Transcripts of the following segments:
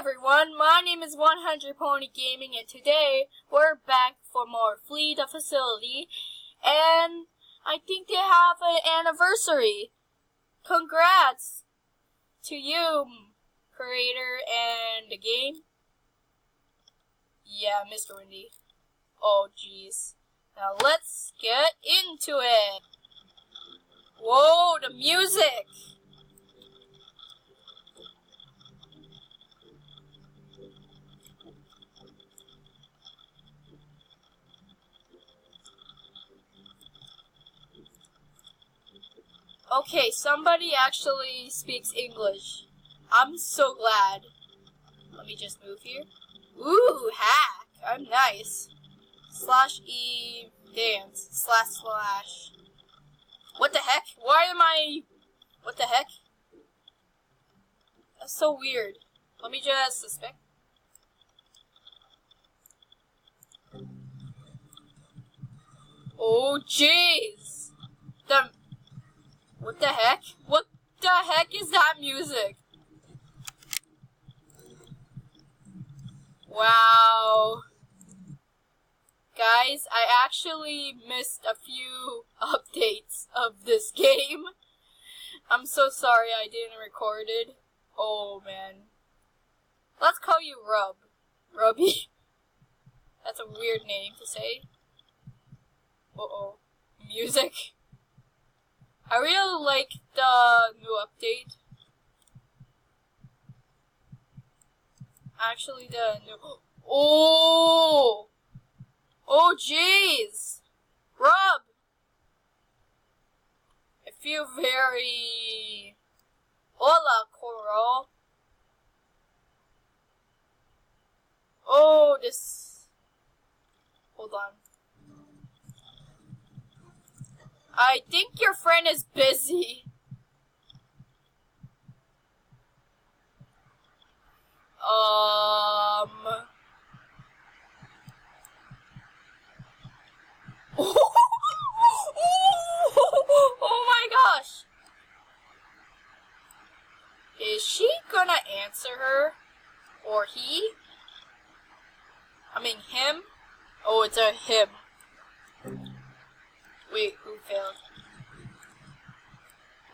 everyone, my name is 100 Pony Gaming, and today we're back for more Flee the Facility, and I think they have an anniversary. Congrats to you, creator and the game. Yeah, Mr. Windy. Oh, jeez. Now let's get into it. Whoa, the music! Okay, somebody actually speaks English. I'm so glad. Let me just move here. Ooh, hack. I'm nice. /E dance. // What the heck? Why am I... What the heck? That's so weird. Let me just suspect. Oh, jeez. What the heck? What the heck is that music? Wow. Guys, I actually missed a few updates of this game. I'm so sorry I didn't record it. Oh, man. Let's call you Rub. Rubby. That's a weird name to say. Uh-oh. Music. I really like the new update. Actually, the new... Oh! Oh, jeez! Rub! I feel very... Hola, Coral. Oh, this... Hold on. I think your friend is busy. Oh my gosh. Is she gonna answer her? Or he? I mean him? Oh, it's a him. Wait, who failed?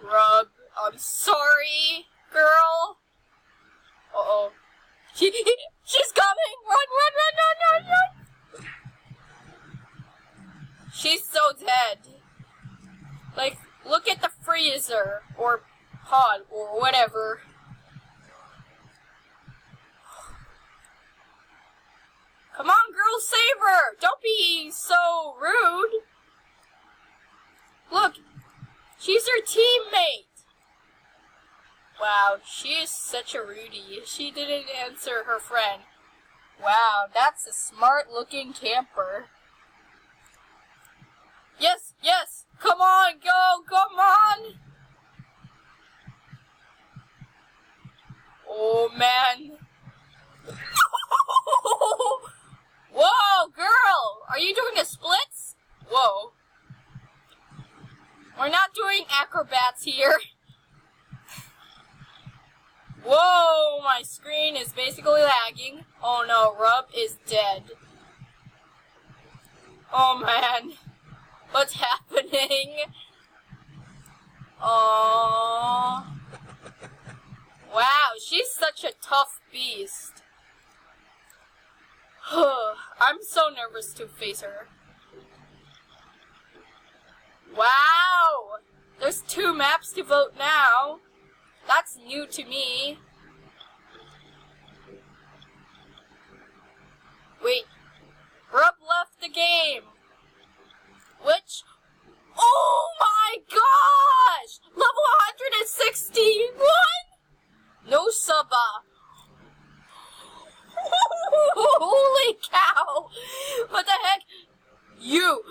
Rub, I'm sorry, girl. Uh-oh. She's coming! Run! She's so dead. Like, look at the freezer, or pod, or whatever. Come on, girl, save her! Don't be so rude. Look, she's her teammate. Wow, she is such a Rudy. She didn't answer her friend. Wow, that's a smart-looking camper. Yes, yes! Come on, go! Come on! Oh, man. Whoa, girl! Are you doing the splits? Whoa. We're not doing acrobats here. Whoa, my screen is basically lagging. Oh no, Rub is dead. Oh man. What's happening? Oh. Wow, she's such a tough beast. I'm so nervous to face her. Wow! There's 2 maps to vote now. That's new to me. Wait. Rub left the game. Which... Oh my gosh! Level 161? No suba. Holy cow! What the heck? You!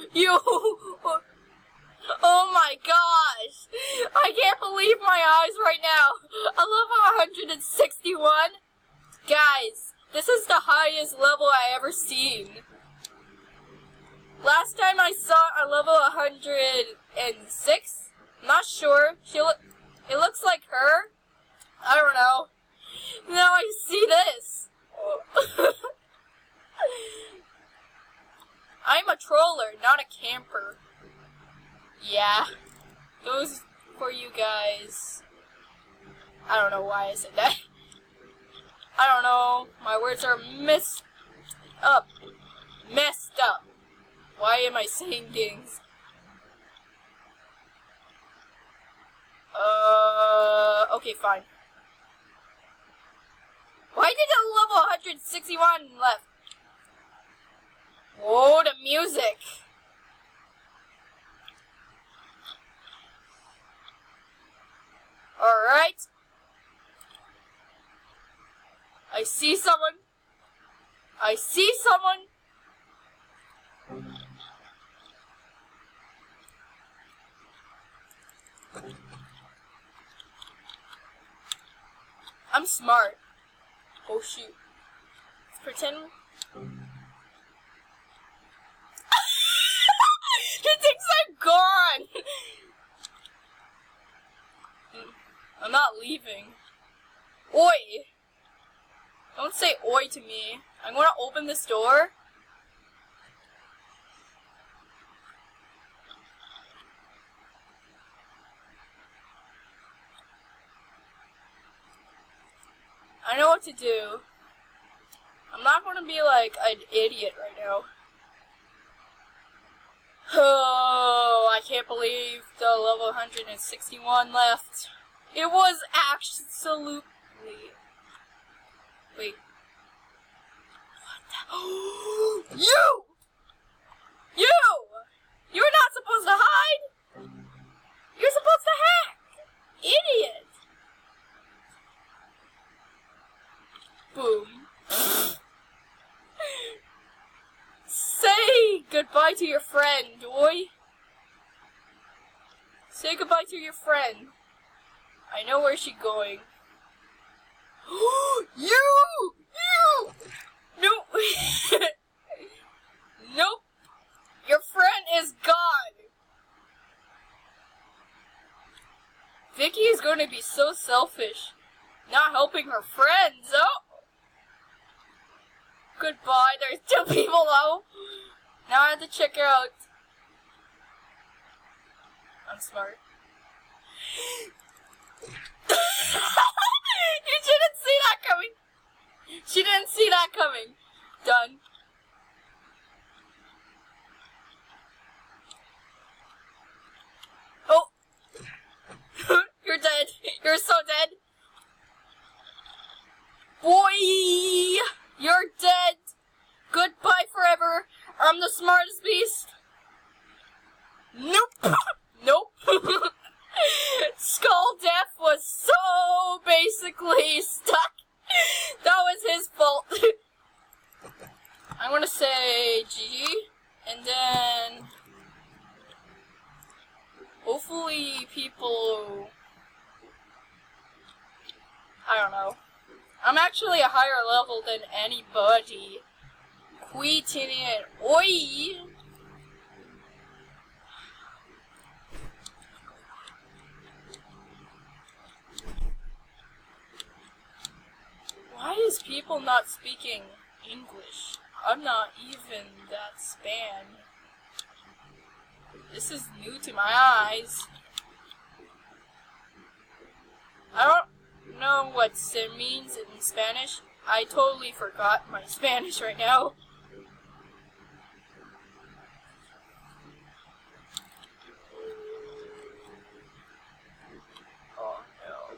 Oh my gosh! I can't believe my eyes right now! A level 161? Guys, this is the highest level I ever seen. Last time I saw a level 106? Not sure. It looks like her. I don't know. Now I see this. camper. Yeah. Those for you guys. I don't know why I said that. I don't know. My words are messed up. Messed up. Why am I saying things? Okay, fine. Why did the level 161 left? Whoa, the music. Alright. I see someone. I see someone. I'm smart. Oh shoot. Let's pretend. The things are gone! I'm not leaving. Oi! Don't say oi to me. I'm gonna open this door. I know what to do. I'm not gonna be like an idiot right now. Oh, I can't believe the level 161 left. It was absolutely... Wait. What the... You! You! You're not supposed to hide! You're supposed to hack! Idiot! Boom. Say goodbye to your friend, boy. Say goodbye to your friend. I know where she's going. You! Nope. Nope. Your friend is gone. Vicky is going to be so selfish. Not helping her friends. Oh. Goodbye. There's 2 people though. Now I have to check her out. I'm smart. You didn't see that coming. She didn't see that coming. Done. Oh. You're dead. You're so dead. Boy. You're dead. Goodbye forever. I'm the smartest beast. Nope. Nope. Skull Death was so basically stuck. That was his fault. I'm gonna say GG, and then hopefully people, I don't know. I'm actually a higher level than anybody. Quitting it. Oi! Why is people not speaking English? I'm not even that span. This is new to my eyes. I don't know what sim means in Spanish. I totally forgot my Spanish right now. Oh no.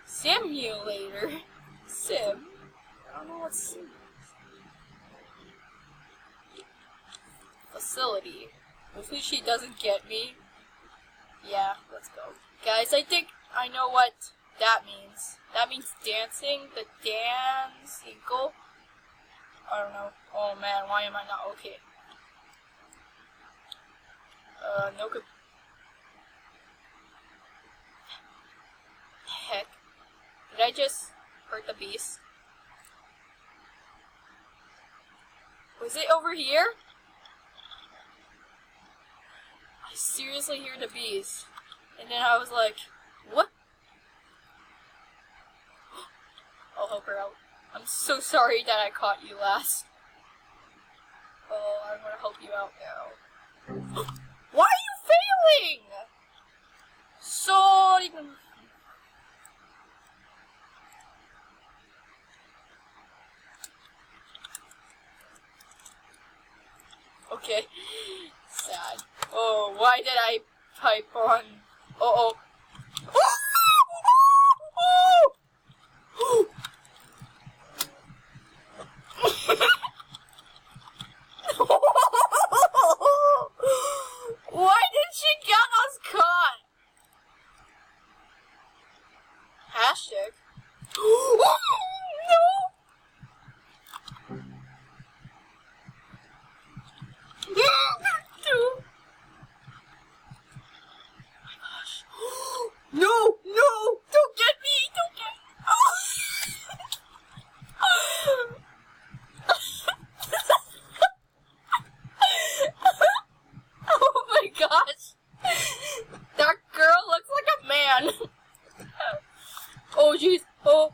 Simulator? Sim? I don't know what sim is. Facility. Hopefully she doesn't get me. Yeah, let's go. Guys, I think I know what that means. That means dancing. The dance equal. I don't know. Oh man, why am I not okay? No good. Heck. Did I just hurt the beast? Was it over here? I seriously hear the bees. And then I was like, what? I'll help her out. I'm so sorry that I caught you last. Oh, I'm gonna help you out now. Why are you failing? So... Okay. Sad. Oh, why did I pipe on? Uh-oh. Why did she get us caught? Hashtag. No! No, no, don't get me, don't get Oh my gosh. That girl looks like a man. Oh jeez, oh.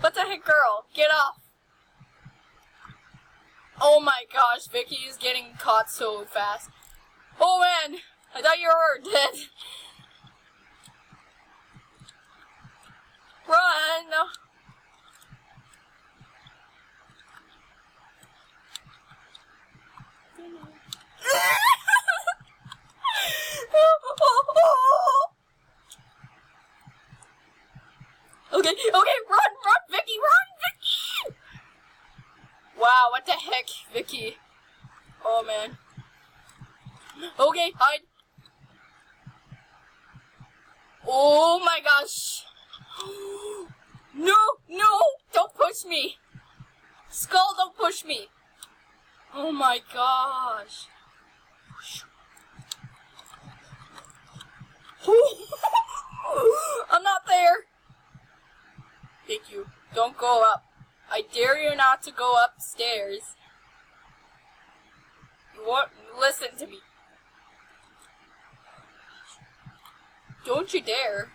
What the heck, girl? Get off. Oh my gosh, Vicky is getting caught so fast. Oh man, I thought you were dead. Run! Okay, run, Vicky, run, Vicky! Wow, what the heck, Vicky? Oh man. Okay, hide. Oh my gosh. No, don't push me. Skull, don't push me. Oh my gosh. I'm not there. Thank you. Don't go up. I dare you not to go upstairs. You won't listen to me. Don't you dare.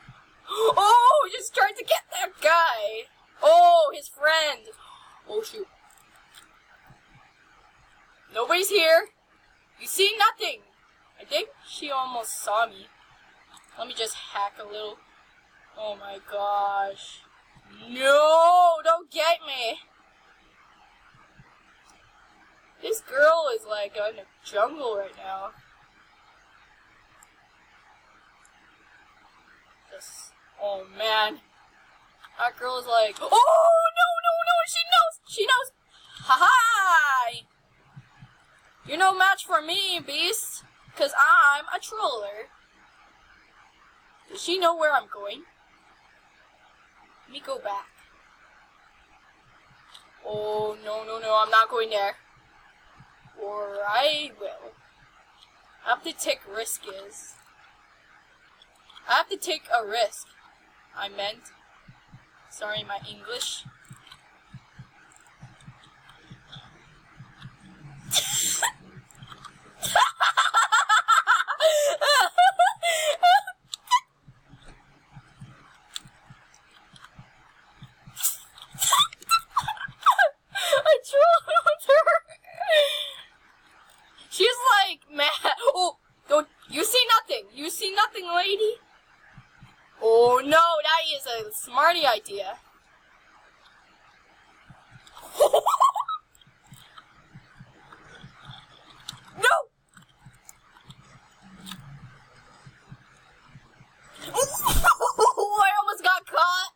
Oh, just tried to get that guy. Oh, his friend. Oh, shoot. Nobody's here. You see nothing. I think she almost saw me. Let me just hack a little. Oh my gosh. No, don't get me. This girl is like in the jungle right now. Just, oh man. That girl is like, oh no, she knows. Ha-ha! You're no match for me, beast. Cause I'm a troller. Does she know where I'm going? Let me go back. Oh, no, I'm not going there. Or I will. I have to take risks. I have to take a risk. I meant. Sorry, my English. I trolled her. She's like mad. Oh, don't you see nothing? You see nothing, lady? Oh no, that is a smarty idea. No! Oh, I almost got caught.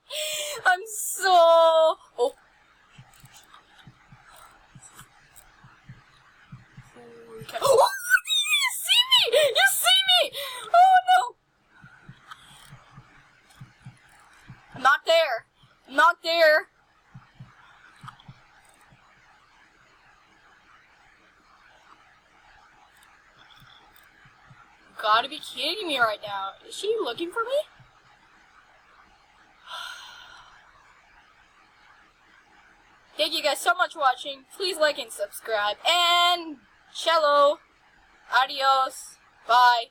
I'm so... Oh. Okay. Oh, you see me! You see me! Oh no! I'm not there. I'm not there. You gotta be kidding me right now. Is she looking for me? Thank you guys so much for watching. Please like and subscribe. And cello. Adios. Bye.